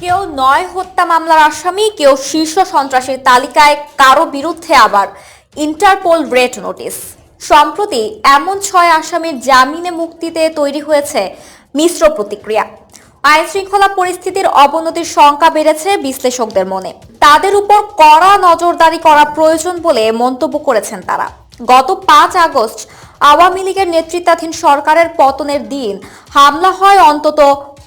কেউ নয় হত্যা মামলার আসামি, কেউ শীর্ষ সন্ত্রাসীর তালিকায়, কারো বিরুদ্ধে আবার ইন্টারপোল রেড নোটিশ। সম্প্রতি এমন 6 আসামির জামিনে মুক্তিতে তৈরি হয়েছে মিশ্র প্রতিক্রিয়া। আইন শৃঙ্খলা পরিস্থিতির অবনতির শঙ্কা বেড়েছে বিশ্লেষকদের মনে। তাদের উপর কড়া নজরদারি করা প্রয়োজন বলে মন্তব্য করেছেন তারা। গত 5 আগস্ট আওয়ামী লীগের নেতৃত্বাধীন সরকারের পতনের দিন হামলা হয় অন্তত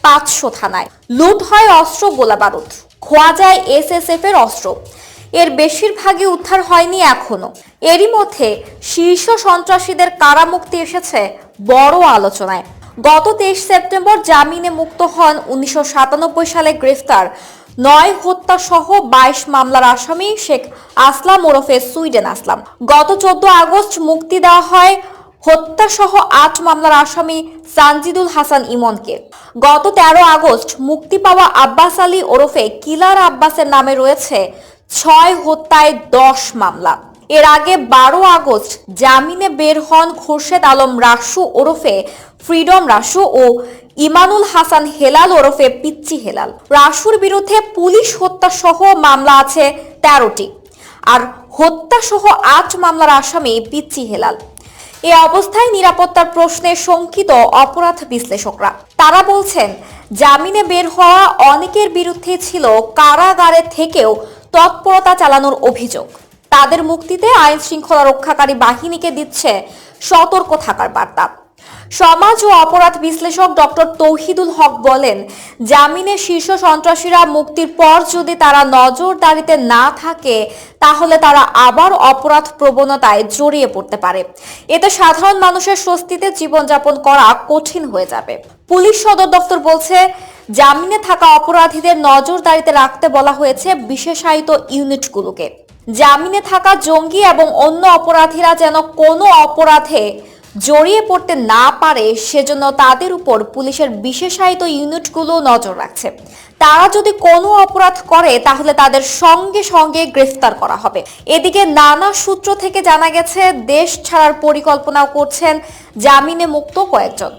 500 থানায়, লুট হয় অস্ত্র, গোলাবারুদ, খোয়া যায় এসএসএফ এর অস্ত্র। এর বেশিরভাগই উদ্ধার হয়নি এখনো। এরই মধ্যে শীর্ষ সন্ত্রাসীদের কারামুক্তি এসেছে বড় আলোচনায়। গত 23 সেপ্টেম্বর জামিনে মুক্ত হন 1997 সালে গ্রেফতার 9 হত্যা সহ 22 মামলার আসামি শেখ আসলাম ওরফে সুইডেন আসলাম। গত 14 আগস্ট মুক্তি দেওয়া হয় হত্যা সহ 8 মামলার আসামি সানজিদুল হাসান ইমনকে। গত 13 আগস্ট মুক্তি পাওয়া আব্বাস আলী ওরফে কিলার আব্বাসের নামে রয়েছে 6 হত্যায় 10 মামলা। এর আগে 12 আগস্ট জামিনে বের হন খোরশেদ আলম রাসু ওরফে ফ্রিডম রাসু ও ইমানুল হাসান হেলাল ওরফে পিচ্চি হেলাল। রাসুর বিরুদ্ধে পুলিশ হত্যা সহ মামলা আছে 13টি, আর হত্যা সহ 8 মামলার আসামি পিচ্চি হেলাল। এ অবস্থায় নিরাপত্তার প্রশ্নে শঙ্কিত অপরাধ বিশ্লেষকরা। তারা বলছেন, জামিনে বের হওয়া অনেকের বিরুদ্ধে ছিল কারাগারে থেকেও তৎপরতা চালানোর অভিযোগ। তাদের মুক্তিতে আইন শৃঙ্খলা রক্ষাকারী বাহিনীকে দিচ্ছে সতর্ক থাকার বার্তা। সমাজ ও অপরাধ বিশ্লেষক ডক্টর তৌহিদুল হক বলেন, জামিনে শীর্ষ সন্ত্রাসীরা মুক্তির পর যদি তারা নজরদারিতে না থাকে তাহলে তারা আবার অপরাধ প্রবণতায় জড়িয়ে পড়তে পারে। এতে সাধারণ মানুষের স্বস্তিতে জীবনযাপন করা কঠিন হয়ে যাবে। পুলিশ সদর দপ্তর বলছে, জামিনে থাকা অপরাধীদের নজরদারিতে রাখতে বলা হয়েছে বিশেষায়িত ইউনিটগুলোকে। জামিনে থাকা জঙ্গি এবং অন্য অপরাধীরা যেন কোনো অপরাধে জড়িয়ে পড়তে না পারে সেজন্য তাদের উপর পুলিশের বিশেষায়িত ইউনিটগুলো নজর রাখছে। তারা যদি কোনো অপরাধ করে তাহলে তাদের সঙ্গে সঙ্গে গ্রেফতার করা হবে। এদিকে নানা সূত্র থেকে জানা গেছে দেশ ছাড়ার পরিকল্পনাও করছেন জামিনে মুক্ত কয়েকজন।